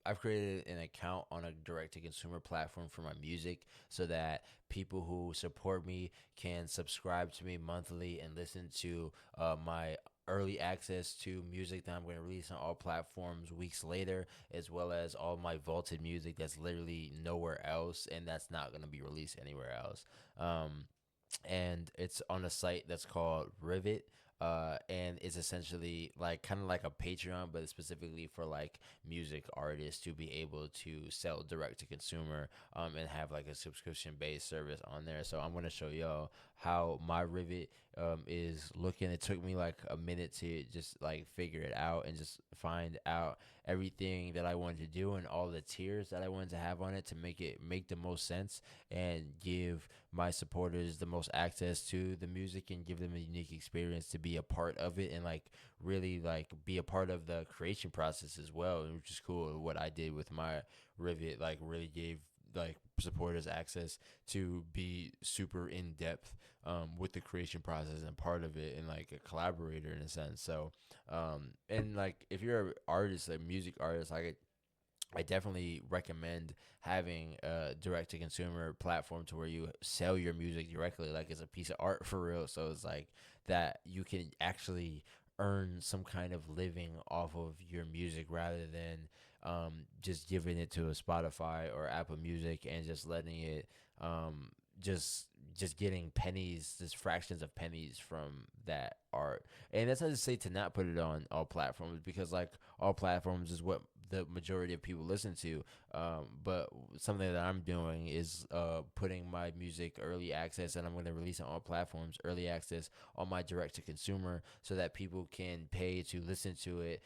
I've created an account on a direct to consumer platform for my music so that people who support me can subscribe to me monthly and listen to my early access to music that I'm going to release on all platforms weeks later, as well as all my vaulted music that's literally nowhere else and that's not going to be released anywhere else. And it's on a site that's called Rivet. And it's essentially like kind of like a Patreon, but specifically for like music artists to be able to sell direct to consumer, and have like a subscription based service on there. So I'm gonna show y'all how my Rivet is looking. It took me like a minute to just like figure it out and just find out everything that I wanted to do and all the tiers that I wanted to have on it to make it make the most sense and give my supporters the most access to the music and give them a unique experience to be a part of it and like really like be a part of the creation process as well, which is cool. What I did with my Rivet like really gave like supporters access to be super in depth with the creation process and part of it and like a collaborator in a sense. So and like if you're an artist, like music artist, like I definitely recommend having a direct to consumer platform to where you sell your music directly, like it's a piece of art for real. So it's like that you can actually earn some kind of living off of your music rather than just giving it to a Spotify or Apple Music and just letting it just just getting pennies, just fractions of pennies from that art. And that's not to say to not put it on all platforms because like all platforms is what the majority of people listen to. But something that I'm doing is putting my music early access, and I'm going to release it on all platforms early access on my direct to consumer, so that people can pay to listen to it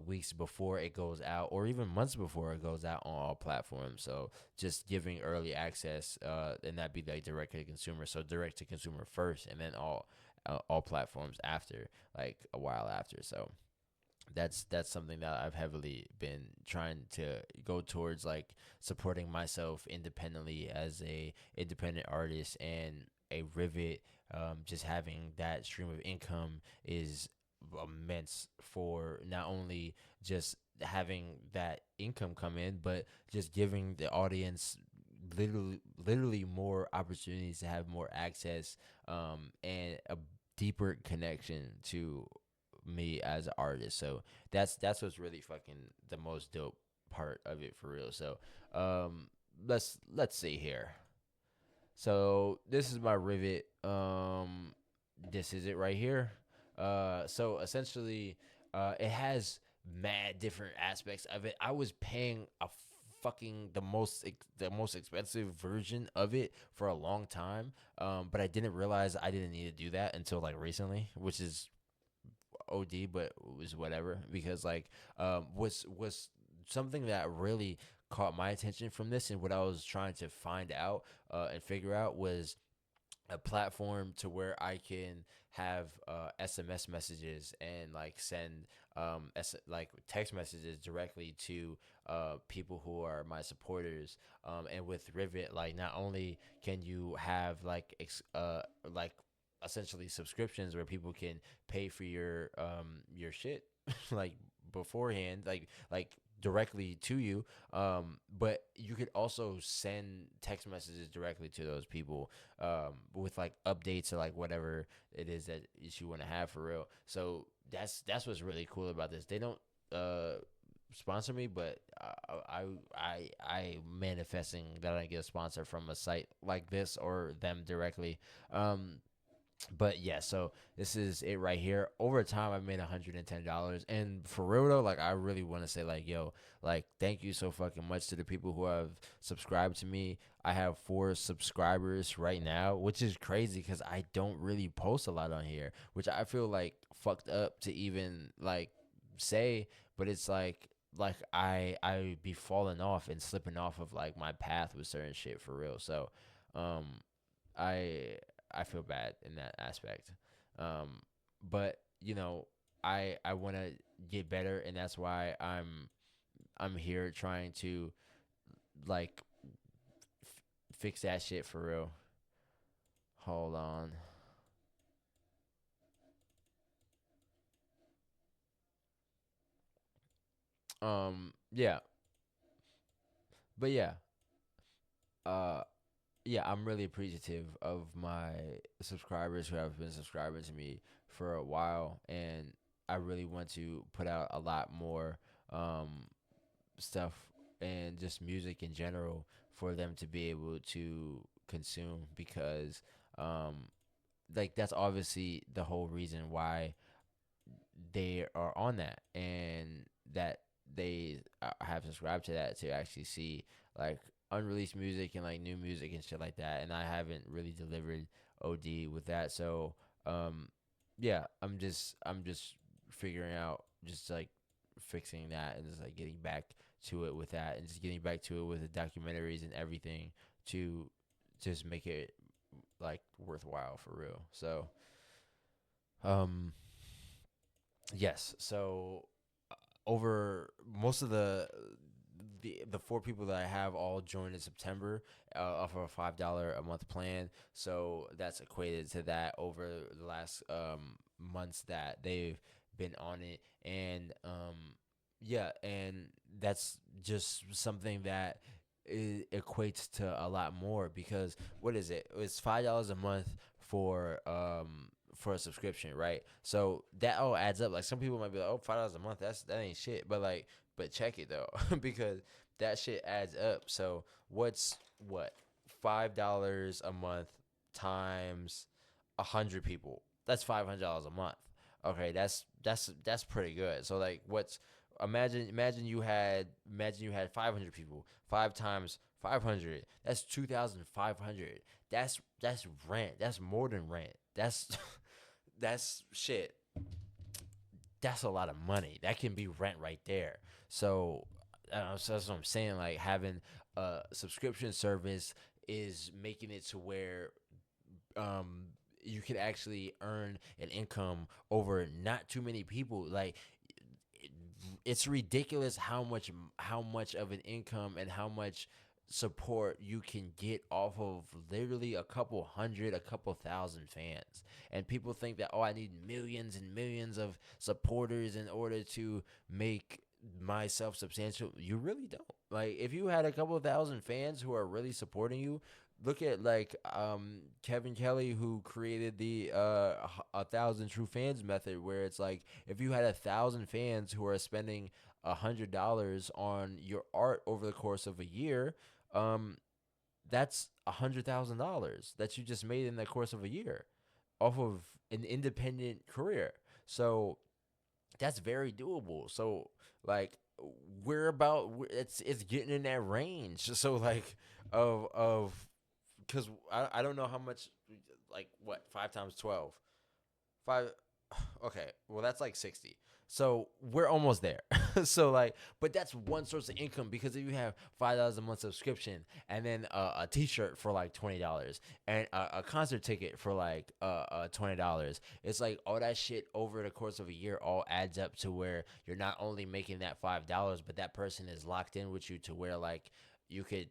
weeks before it goes out, or even months before it goes out on all platforms. So just giving early access, and that be like direct to consumer. So direct to consumer first, and then all platforms after, like a while after. So that's something that I've heavily been trying to go towards, like supporting myself independently as a independent artist and a Rivet. Just having that stream of income is immense for not only just having that income come in, but just giving the audience literally more opportunities to have more access, and a deeper connection to me as an artist. So that's what's really fucking the most dope part of it for real. So let's see here. So this is my Rivet. This is it right here. So essentially, it has mad different aspects of it. I was paying a fucking the most expensive version of it for a long time. But I didn't realize I didn't need to do that until like recently, which is OD, but it was whatever because like was something that really caught my attention from this and what I was trying to find out and figure out was a platform to where I can have SMS messages and like send like text messages directly to people who are my supporters. And with Rivet, like not only can you have like like essentially subscriptions where people can pay for your shit like beforehand, like directly to you, but you could also send text messages directly to those people with like updates or like whatever it is that you want to have for real. So that's what's really cool about this. They don't sponsor me, but I manifesting that I get a sponsor from a site like this or them directly. But yeah, so this is it right here. Over time, I've made $110, and for real though, like I really want to say, like, yo, like, thank you so fucking much to the people who have subscribed to me. I have 4 subscribers right now, which is crazy because I don't really post a lot on here, which I feel like fucked up to even like say, but it's like I be falling off and slipping off of like my path with certain shit for real. So, um, I I feel bad in that aspect. Um, but you know, I want to get better, and that's why I'm here trying to like fix that shit for real. Hold on. Yeah. But uh, yeah, I'm really appreciative of my subscribers who have been subscribing to me for a while, and I really want to put out a lot more um, stuff and just music in general for them to be able to consume because um, like that's obviously the whole reason why they are on that and that they have subscribed to that to actually see like unreleased music and like new music and shit like that, and I haven't really delivered od with that. So um yeah, I'm just figuring out just like fixing that and just like getting back to it with that and just getting back to it with the documentaries and everything to just make it like worthwhile for real. So um yes. So over most of the four people that I have all joined in September off of a $5 a month plan. So that's equated to that over the last months that they've been on it, and yeah, and that's just something that equates to a lot more because what is it? It's $5 a month for a subscription, right? So that all adds up. Like some people might be like, "Oh, $5 a month, that ain't shit." But like, but check it though, because that shit adds up. So what's what $5 a month times 100 people? That's $500 a month. Okay, that's pretty good. So like, what's imagine you had 500 people. Five times 500. That's 2,500. That's rent. That's more than rent. That's that's shit. That's a lot of money. That can be rent right there. So, so that's what I'm saying. Like having a subscription service is making it to where um you can actually earn an income over not too many people. Like it's ridiculous how much of an income and how much support you can get off of literally a couple hundred, a couple thousand fans. And people think that, oh, I need millions and millions of supporters in order to make myself substantial. You really don't. Like if you had a couple thousand fans who are really supporting you, look at like Kevin Kelly, who created the 1,000 true fans method, where it's like if you had 1,000 fans who are spending $100 on your art over the course of a year, um, that's $100,000 that you just made in the course of a year off of an independent career. So that's very doable. So like it's getting in that range. So like of because I don't know how much, like what 5 times 12 five. Okay, well that's like 60. So we're almost there. So like, but that's one source of income because if you have $5 a month subscription and then a T-shirt for like $20 and a concert ticket for like $20, it's like all that shit over the course of a year all adds up to where you're not only making that $5, but that person is locked in with you to where like you could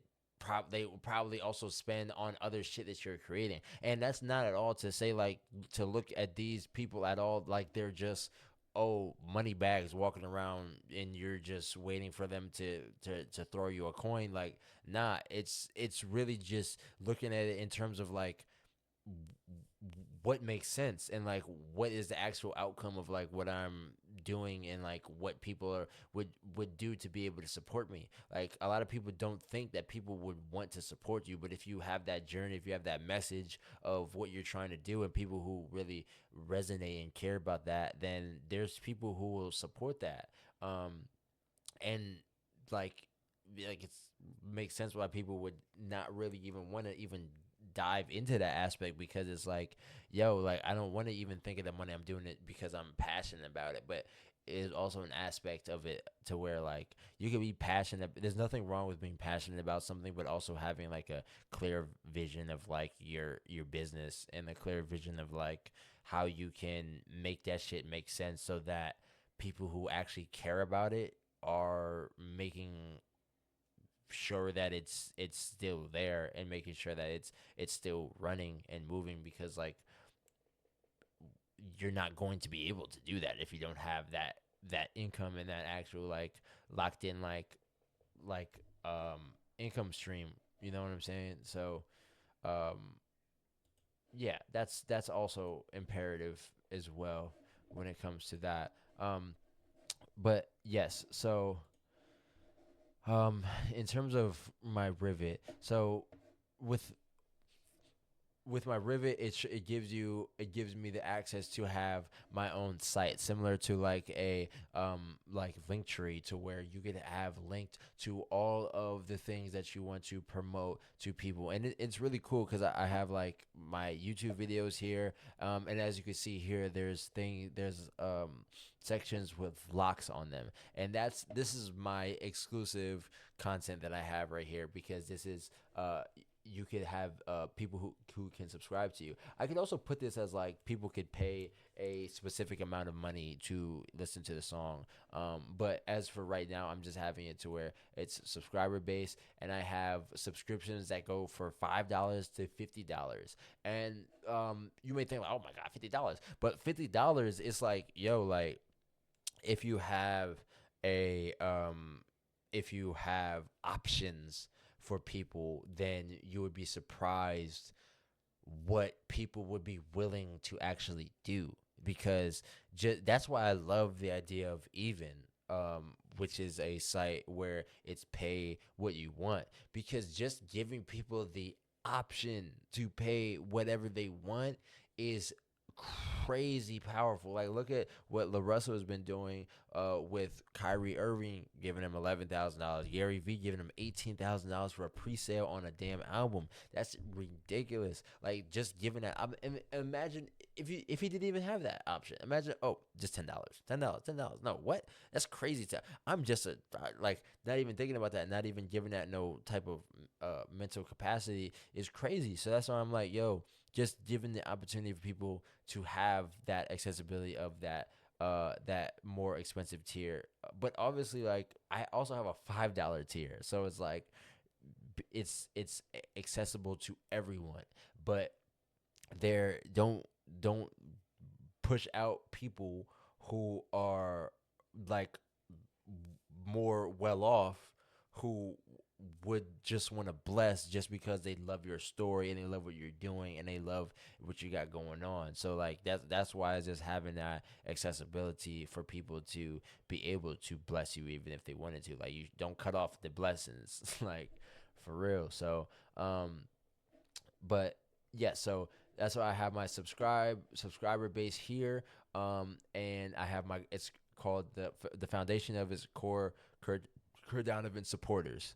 they will probably also spend on other shit that you're creating. And that's not at all to say like to look at these people at all like they're just money bags walking around and you're just waiting for them to throw you a coin. Like nah, it's really just looking at it in terms of like what makes sense and like what is the actual outcome of like what I'm doing and like what people would do to be able to support me. Like a lot of people don't think that people would want to support you, but if you have that journey, if you have that message of what you're trying to do and people who really resonate and care about that, then there's people who will support that. And like it's makes sense why people would not really even want to even dive into that aspect because it's like, yo, like I don't want to even think of the money. I'm doing it because I'm passionate about it. But it is also an aspect of it to where like you can be passionate. There's nothing wrong with being passionate about something, but also having like a clear vision of like your business and a clear vision of like how you can make that shit make sense so that people who actually care about it are making sure that it's still there and making sure that it's still running and moving because like you're not going to be able to do that if you don't have that income and that actual like locked in like income stream. You know what I'm saying? So um, yeah, that's also imperative as well when it comes to that. But yes, so in terms of my Rivet, so with my Rivet, it gives me the access to have my own site, similar to like a like Linktree, to where you could have linked to all of the things that you want to promote to people, and it's really cool because I have like my YouTube videos here, and as you can see here, there's sections with locks on them, and this is my exclusive content that I have right here, because this is you could have people who can subscribe to you. I could also put this as like people could pay a specific amount of money to listen to the song. But as for right now, I'm just having it to where it's subscriber based, and I have subscriptions that go for $5 to $50. And you may think, like, oh my god, $50, but $50 is like, yo, like if you have a if you have options for people, then you would be surprised what people would be willing to actually do, because that's why I love the idea of Even, which is a site where it's pay what you want, because just giving people the option to pay whatever they want is crazy powerful. Like, look at what LaRussell has been doing with Kyrie Irving, giving him $11,000, Gary V giving him $18,000 for a pre-sale on a damn album. That's ridiculous. Like, just giving that. Imagine if he didn't even have that option. Imagine, oh, just $10, $10. No, what? That's crazy. I'm just like not even thinking about that, not even giving that no type of mental capacity is crazy. So that's why I'm like, yo, just giving the opportunity for people to have that accessibility of that more expensive tier. But obviously, like, I also have a $5 tier, so it's like it's accessible to everyone. But there don't push out people who are like more well off, who would just want to bless just because they love your story and they love what you're doing and they love what you got going on. So like that's why it's just having that accessibility for people to be able to bless you even if they wanted to. Like, you don't cut off the blessings like, for real. So but yeah, so that's why I have my subscriber base here. And I have my, it's called the foundation of his core Donovan supporters.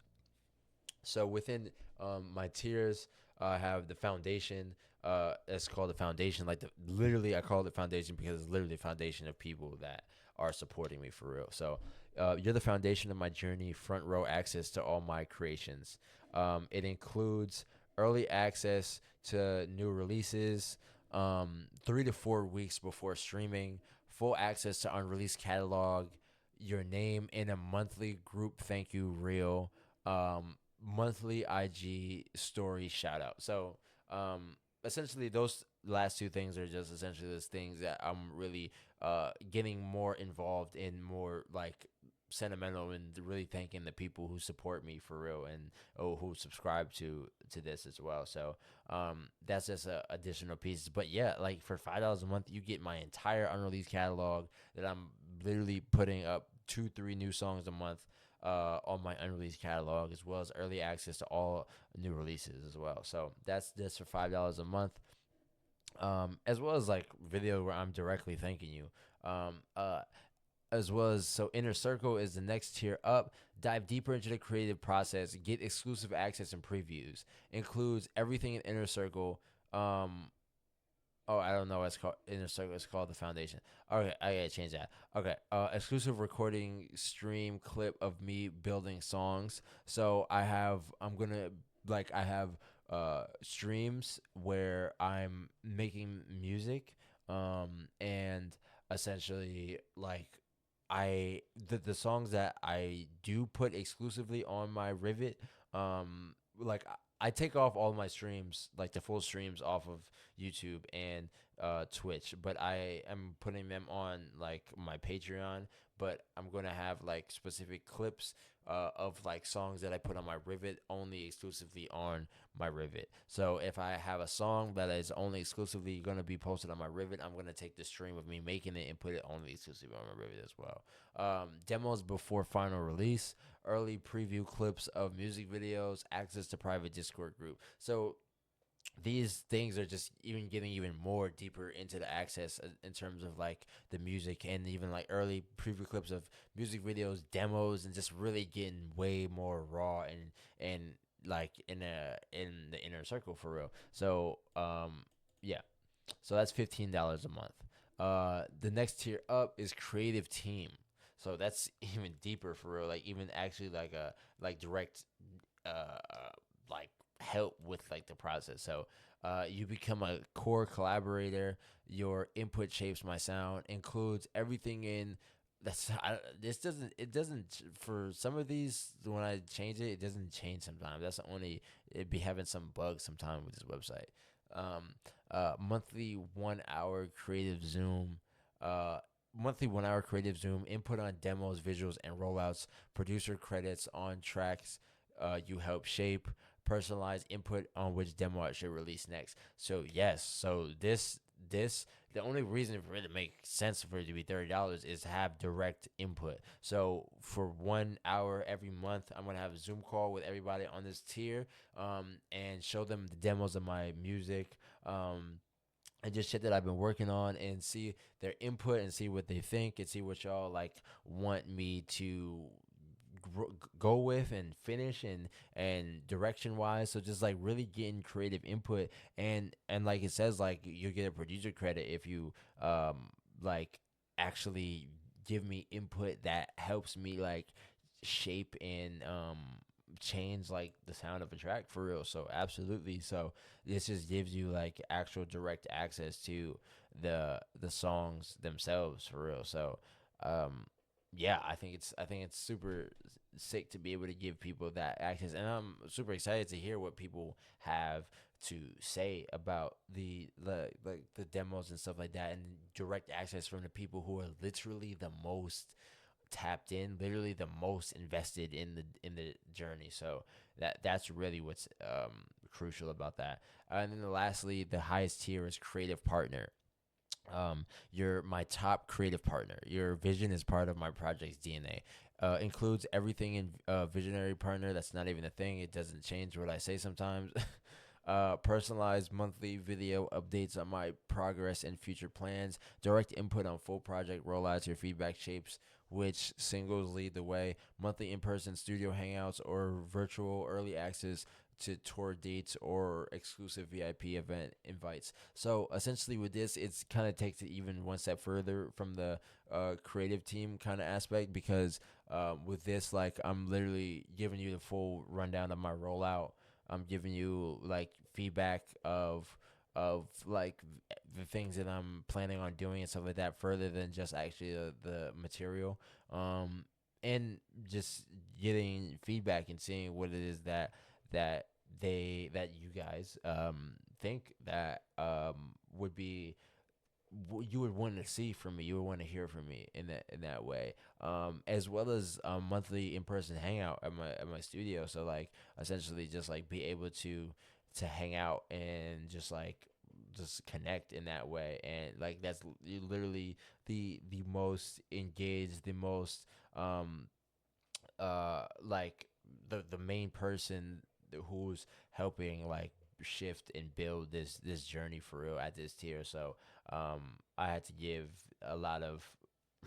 So within my tiers, I have the foundation. It's called the foundation. Like, literally, I call it the foundation because it's literally the foundation of people that are supporting me for real. So you're the foundation of my journey, front row access to all my creations. It includes early access to new releases, 3 to 4 weeks before streaming, full access to unreleased catalog, your name in a monthly group thank you reel, monthly IG story shout out. So essentially those last two things are just essentially those things that I'm really getting more involved in, more like sentimental, and really thanking the people who support me for real, and who subscribe to this as well. So that's just additional pieces. But yeah, like for $5 a month, you get my entire unreleased catalog that I'm literally putting up 2-3 new songs a month on my unreleased catalog, as well as early access to all new releases as well. So that's just for $5 a month, as well as like video where I'm directly thanking you. Um, uh, as well as, so Inner Circle is the next tier up. Dive deeper into the creative process, get exclusive access and previews. Includes everything in Inner Circle. Oh, I don't know what it's called. Inner Circle is called the Foundation. Okay, I gotta change that. Okay, exclusive recording stream clip of me building songs. So I'm gonna, like, I have streams where I'm making music, and essentially, like, the songs that I do put exclusively on my Rivet, like, I take off all my streams, like the full streams, off of YouTube and Twitch, but I am putting them on like my Patreon. But I'm gonna have like specific clips of like songs that I put on my Rivet only exclusively on my Rivet. So if I have a song that is only exclusively going to be posted on my Rivet, I'm going to take the stream of me making it and put it only exclusively on my Rivet as well. Demos before final release, early preview clips of music videos, access to private Discord group. So these things are just even getting even more deeper into the access in terms of like the music, and even like early preview clips of music videos, demos, and just really getting way more raw and like in the inner circle for real. So yeah, so that's $15 a month. The next tier up is creative team. So that's even deeper for real. Like even actually like a like direct uh like help with like the process. So you become a core collaborator. Your input shapes my sound, includes everything in that's this doesn't it doesn't for some of these when I change it, it doesn't change sometimes. That's the only it be having some bugs sometime with this website. Um, monthly 1 hour creative Zoom. Uh, monthly 1 hour creative Zoom input on demos, visuals, and rollouts. Producer credits on tracks you help shape, personalized input on which demo I should release next. So yes, so this the only reason for it to make sense for it to be $30 is to have direct input. So for 1 hour every month, I'm gonna have a Zoom call with everybody on this tier, and show them the demos of my music, and just shit that I've been working on, and see their input and see what they think and see what y'all like want me to go with and finish and direction wise. So just like really getting creative input, and like it says, like you get a producer credit if you like actually give me input that helps me like shape and change like the sound of a track for real. So absolutely. So this just gives you like actual direct access to the songs themselves for real. So um yeah, I think it's super sick to be able to give people that access, and I'm super excited to hear what people have to say about the like the demos and stuff like that, and direct access from the people who are literally the most tapped in, literally the most invested in the journey. So that's really what's crucial about that. And then lastly, the highest tier is creative partner. You're my top creative partner. Your vision is part of my project's DNA. Includes everything in visionary partner. That's not even a thing. It doesn't change what I say sometimes. Personalized monthly video updates on my progress and future plans. Direct input on full project rollouts. Your feedback shapes which singles lead the way. Monthly in-person studio hangouts or virtual early access to tour dates or exclusive VIP event invites. So essentially, with this, it's kind of takes it even one step further from the creative team kind of aspect, because with this, like I'm literally giving you the full rundown of my rollout. I'm giving you like feedback of like the things that I'm planning on doing and stuff like that, further than just actually the material. Um, and just getting feedback and seeing what it is that that you guys think that would be you would want to see from me, you would want to hear from me in that way, as well as monthly in person hangout at my studio. So like essentially just like be able to hang out and just connect in that way, and like that's literally the most engaged, the most like the main person who's helping like shift and build this journey for real at this tier. So I had to give a lot of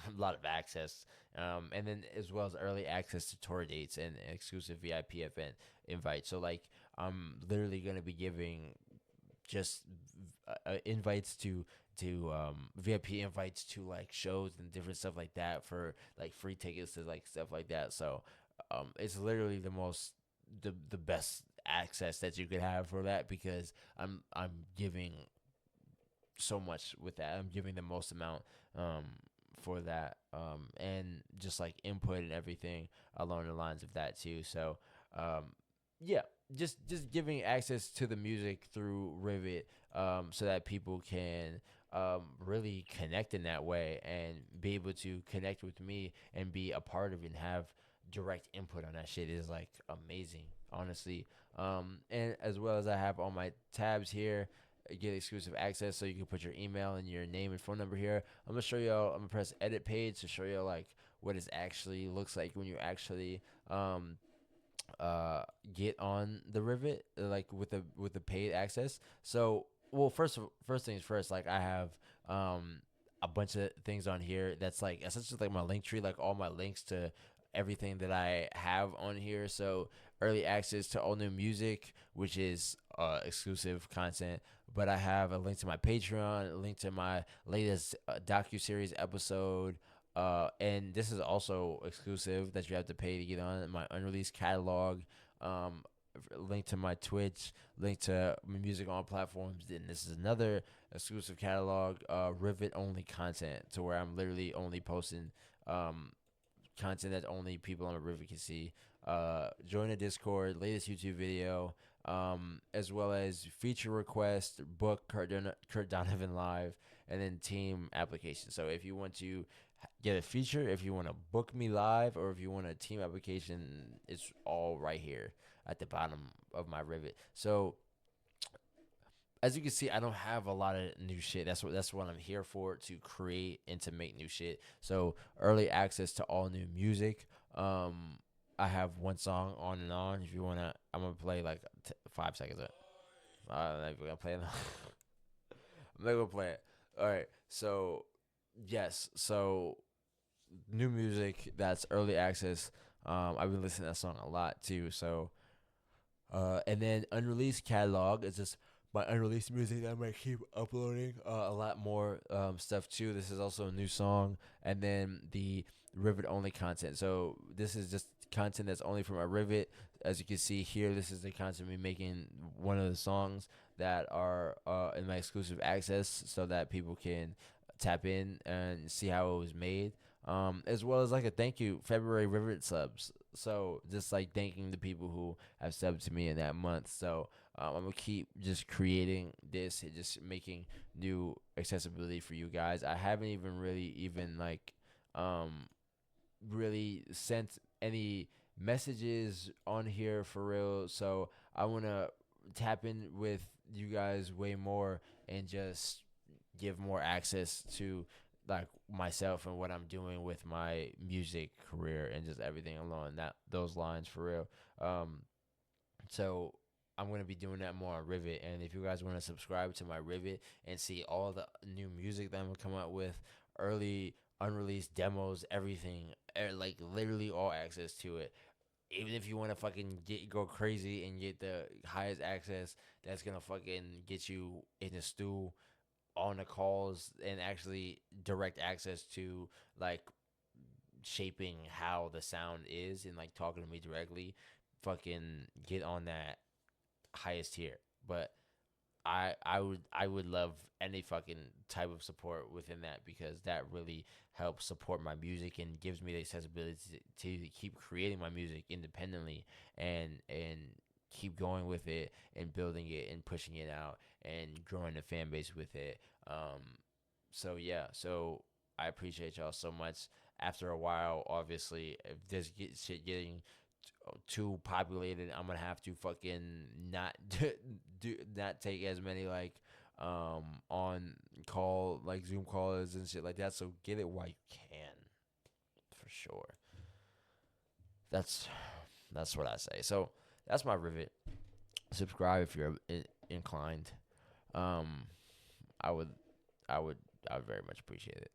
a lot of access, and then as well as early access to tour dates and exclusive VIP event invites. So like I'm literally gonna be giving just invites to VIP invites to like shows and different stuff like that, for like free tickets to like stuff like that. So it's literally the best access that you could have for that, because I'm giving so much with that. I'm giving the most amount um for that, and just like input and everything along the lines of that too. So um yeah, just giving access to the music through Rivet, so that people can really connect in that way and be able to connect with me and be a part of it and have direct input on that shit is like amazing, honestly. And as well as I have all my tabs here, get exclusive access, so you can put your email and your name and phone number here. I'm gonna show y'all. I'm gonna press edit page to show you like what it actually looks like when you actually um get on the Rivet, like with the paid access. So, well, first things first, like I have a bunch of things on here that's like essentially like my link tree, like all my links to everything that I have on here. So early access to all new music, which is exclusive content. But I have a link to my Patreon, a link to my latest docu series episode, and this is also exclusive that you have to pay to get on my unreleased catalog. Um, link to my Twitch, link to my music on platforms. Then this is another exclusive catalog, Rivet only content, to where I'm literally only posting um, content that only people on the Rivet can see. Join the Discord, latest YouTube video, as well as feature request, book Kurt Donovan live, and then team application. So if you want to get a feature, if you want to book me live, or if you want a team application, it's all right here at the bottom of my Rivet. So as you can see, I don't have a lot of new shit. That's what I'm here for, to create and to make new shit. So early access to all new music. I have one song on and on. If you wanna, I'm gonna play like 5 seconds of it. I'm not gonna play it. I'm not gonna play it. All right. So yes. So new music that's early access. I've been listening to that song a lot too. So and then unreleased catalog is just my unreleased music that I might keep uploading. A lot more stuff too. This is also a new song, and then the Rivet only content. So this is just content that's only for my Rivet. As you can see here, this is the content me making one of the songs that are in my exclusive access, so that people can tap in and see how it was made. As well as like a thank you February Rivet subs. So just like thanking the people who have subbed to me in that month. So I'm gonna keep just creating this and just making new accessibility for you guys. I haven't even really even like um really sent any messages on here for real. So I wanna tap in with you guys way more and just give more access to like myself and what I'm doing with my music career and just everything along that those lines for real. So I'm gonna be doing that more on Rivet, and if you guys want to subscribe to my Rivet and see all the new music that I'm gonna come out with, early unreleased demos, everything, like literally all access to it. Even if you want to fucking go crazy and get the highest access, that's gonna fucking get you in the stew on the calls and actually direct access to like shaping how the sound is and like talking to me directly. Fucking get on that highest tier. But I would love any fucking type of support within that, because that really helps support my music and gives me the accessibility to keep creating my music independently and keep going with it and building it and pushing it out and growing the fan base with it. So yeah, so I appreciate y'all so much. After a while, obviously, if this shit getting too populated, I'm gonna have to fucking not not take as many like on call like Zoom calls and shit like that. So get it while you can, for sure. That's that's what I say. So that's my Rivet. Subscribe if you're inclined. Um, I would I would I would very much appreciate it.